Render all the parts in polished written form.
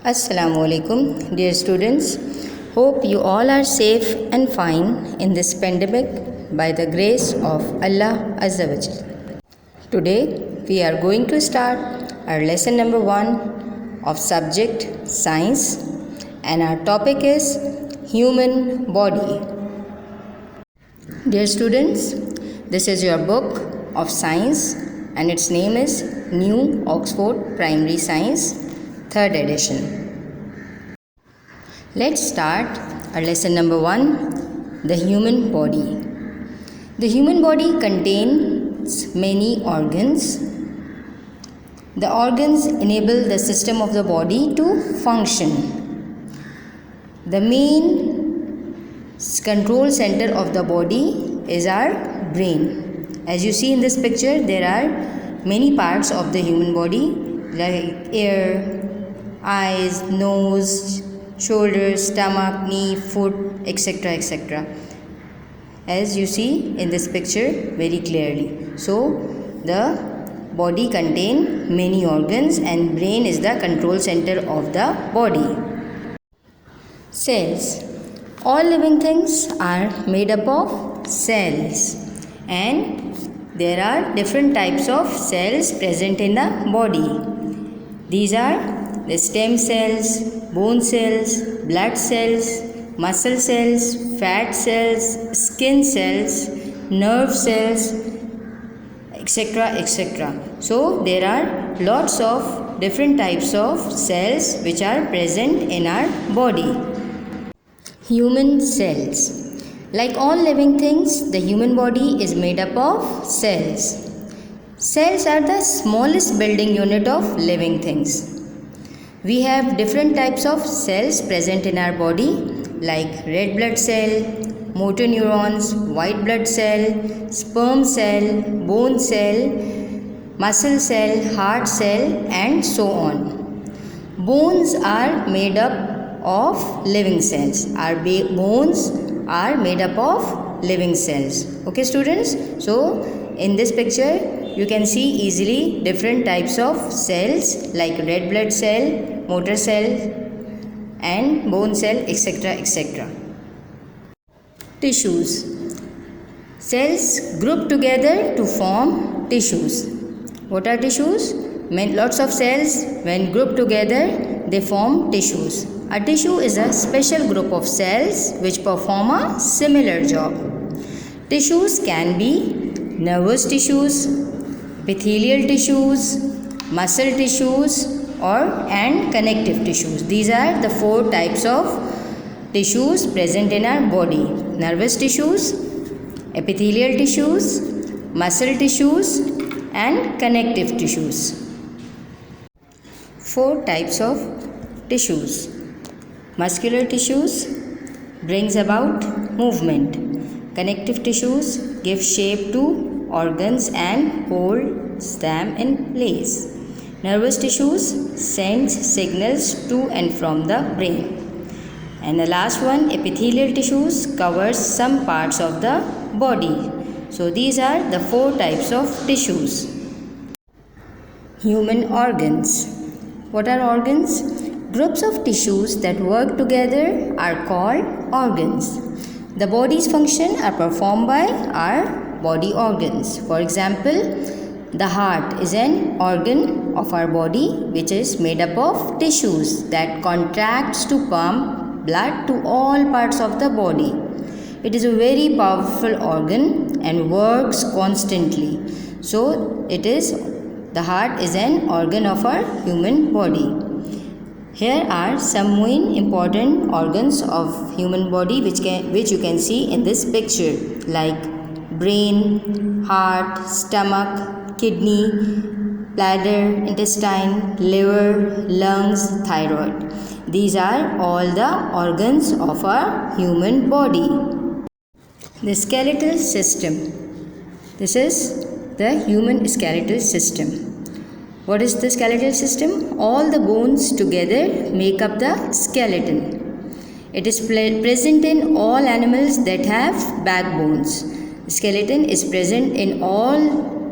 Assalamu alaikum, dear students. Hope you all are safe and fine in this pandemic by the grace of Allah Azza wa Jal. Today we are going to start our lesson number 1 of subject science, and our topic is human body. Dear students, this is your book of science and its name is New Oxford Primary Science 3rd edition. Let's start our lesson number 1, the human body. The human body contains many organs. The organs enable the system of the body to function. The main control center of the body is our brain. As you see in this picture, there are many parts of the human body like ear, eyes, nose, shoulders, stomach, knee, foot, etc. etc. As you see in this picture very clearly. So the body contains many organs and brain is the control center of the body. Cells. All living things are made up of cells, and there are different types of cells present in the body. These are the stem cells, bone cells, blood cells, muscle cells, fat cells, skin cells, nerve cells, etc. etc. So there are lots of different types of cells which are present in our body. Human cells. Like all living things, the human body is made up of cells. Cells are the smallest building unit of living things. We have different types of cells present in our body like red blood cell, motor neurons, white blood cell, sperm cell, bone cell, muscle cell, heart cell, and so on. Bones are made up of living cells. Our bones are made up of living cells. Okay students, so in this picture you can see easily different types of cells like red blood cell, motor cell and bone cell, etc. etc. Tissues. Cells group together to form tissues. What are tissues? Lots of cells, when grouped together, they form tissues. A tissue is a special group of cells which perform a similar job. Tissues can be nervous tissues, epithelial tissues, muscle tissues, and connective tissues. These are the 4 types of tissues present in our body: nervous tissues, epithelial tissues, muscle tissues, and connective tissues. 4 types of tissues. Muscular tissues brings about movement. Connective tissues give shape to organs and holds them in place. Nervous tissues sends signals to and from the brain. And the last one, epithelial tissues, covers some parts of the body. So these are the 4 types of tissues. Human organs. What are organs? Groups of tissues that work together are called organs. The body's function are performed by our body organs. For example, the heart is an organ of our body which is made up of tissues that contracts to pump blood to all parts of the body. It is a very powerful organ and works constantly. So the heart is an organ of our human body. Here are some main important organs of human body which you can see in this picture, like brain, heart, stomach, kidney, bladder, intestine, liver, lungs, thyroid. These are all the organs of our human body. The skeletal system. This is the human skeletal system. What is the skeletal system? All the bones together make up the skeleton. It is present in all animals that have backbones. The skeleton is present in all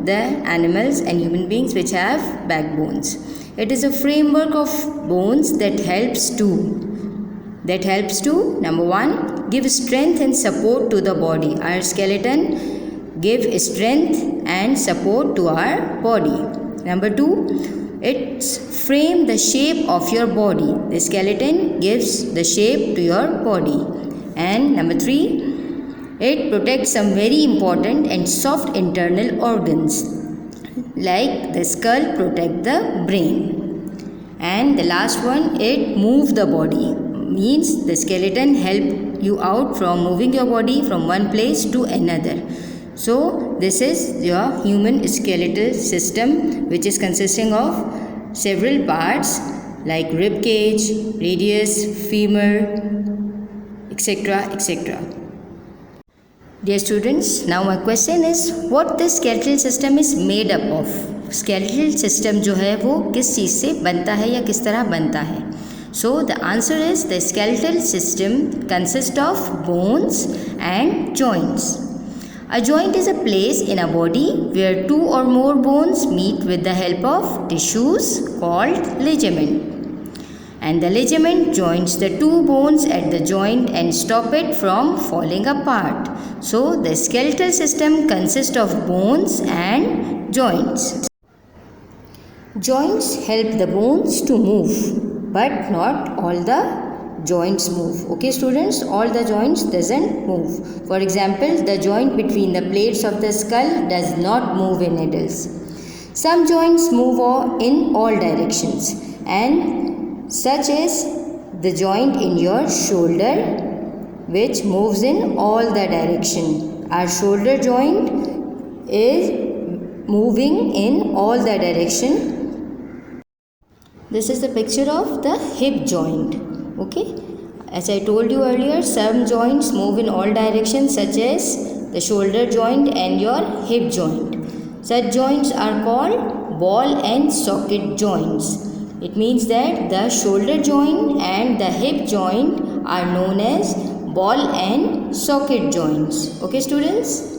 the animals and human beings which have backbones. It is a framework of bones that helps to number 1, give strength and support to the body. Our skeleton give strength and support to our body. Number 2, it's frame the shape of your body. The skeleton gives the shape to your body. And number 3, it protects some very important and soft internal organs like the skull protect the brain. And the last one, it move the body, means the skeleton help you out from moving your body from one place to another. So this is your human skeletal system, which is consisting of several parts like rib cage, radius, femur, etc., etc. Dear students, now my question is what the skeletal system is made up of. Skeletal system जो है वो किस चीज़ से बनता है या किस तरह बनता है. So the answer is the skeletal system consists of bones and joints. A joint is a place in a body where two or more bones meet with the help of tissues called ligament. And the ligament joins the two bones at the joint and stop it from falling apart. So the skeletal system consists of bones and joints. Joints help the bones to move, but not all the joints move. Okay students, all the joints doesn't move. For example, the joint between the plates of the skull does not move in adults. Some joints move in all directions, and such is the joint in your shoulder, which moves in all the direction. Our shoulder joint is moving in all the direction. This is the picture of the hip joint. Okay, as I told you earlier, some joints move in all directions, such as the shoulder joint and your hip joint. Such joints are called ball and socket joints. It means that the shoulder joint and the hip joint are known as ball and socket joints. Okay students?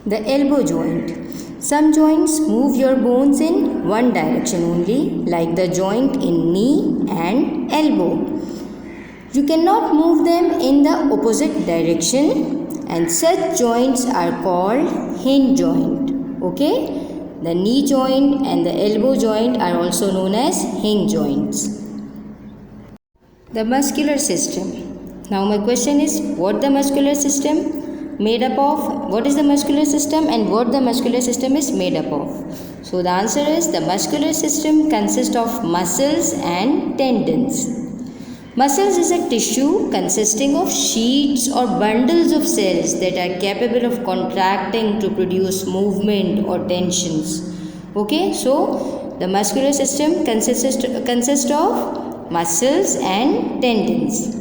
The elbow joint. Some joints move your bones in one direction only, like the joint in knee and elbow. You cannot move them in the opposite direction, and such joints are called hinge joint. Okay? The knee joint and the elbow joint are also known as hinge joints. The muscular system. Now my question is, what the muscular system made up of? What is the muscular system and what the muscular system is made up of? So the answer is the muscular system consists of muscles and tendons. Muscles is a tissue consisting of sheets or bundles of cells that are capable of contracting to produce movement or tensions. Okay, so the muscular system consists of muscles and tendons.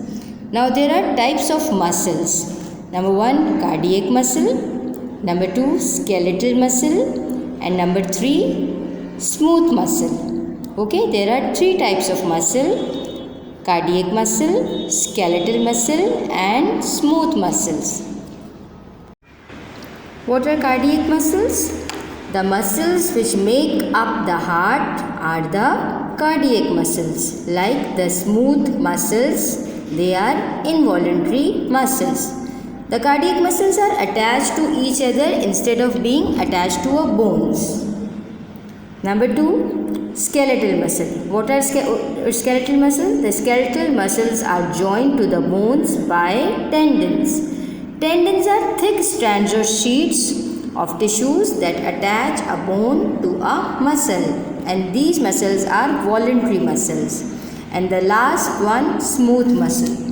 Now there are types of muscles. Number 1, cardiac muscle. Number 2, skeletal muscle. And number 3, smooth muscle. Okay, there are 3 types of muscle: cardiac muscle, skeletal muscle and smooth muscles. What are cardiac muscles? The muscles which make up the heart are the cardiac muscles. Like the smooth muscles, they are involuntary muscles. The cardiac muscles are attached to each other instead of being attached to a bones. Number 2, skeletal muscle. What are skeletal muscles? The skeletal muscles are joined to the bones by tendons. Tendons are thick strands or sheets of tissues that attach a bone to a muscle, and these muscles are voluntary muscles. And the last one, smooth muscle.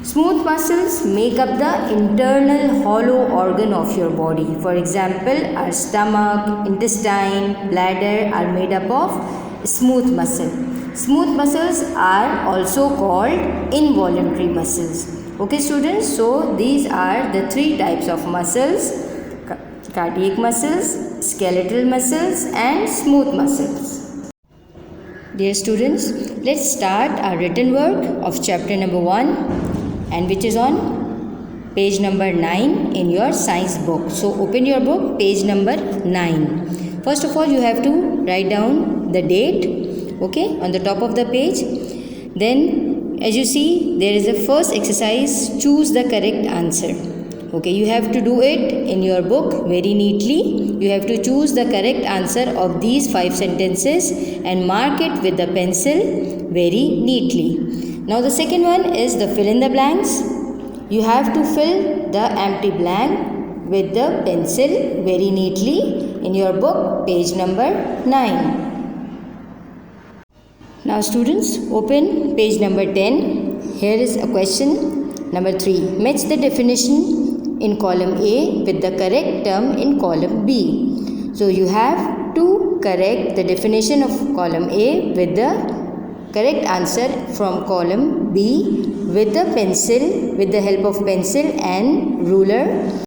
Smooth muscles make up the internal hollow organ of your body. For example, our stomach, intestine, bladder are made up of smooth muscle. Smooth muscles are also called involuntary muscles. Okay students, so these are the 3 types of muscles: cardiac muscles, skeletal muscles and smooth muscles. Dear students, let's start our written work of chapter number 1, and which is on page number 9 in your science book. So open your book, page number 9. First of all, you have to write down the date, okay, on the top of the page. Then as you see, there is a first exercise, choose the correct answer. Okay, you have to do it in your book very neatly. You have to choose the correct answer of these 5 sentences and mark it with the pencil very neatly. Now the second one is the fill in the blanks. You have to fill the empty blank with the pencil very neatly in your book, page number 9. Now students, open page number 10. Here is a question number 3. Match the definition in column A with the correct term in column B. So you have to correct the definition of column A with the correct answer from column B with the pencil, with the help of pencil and ruler.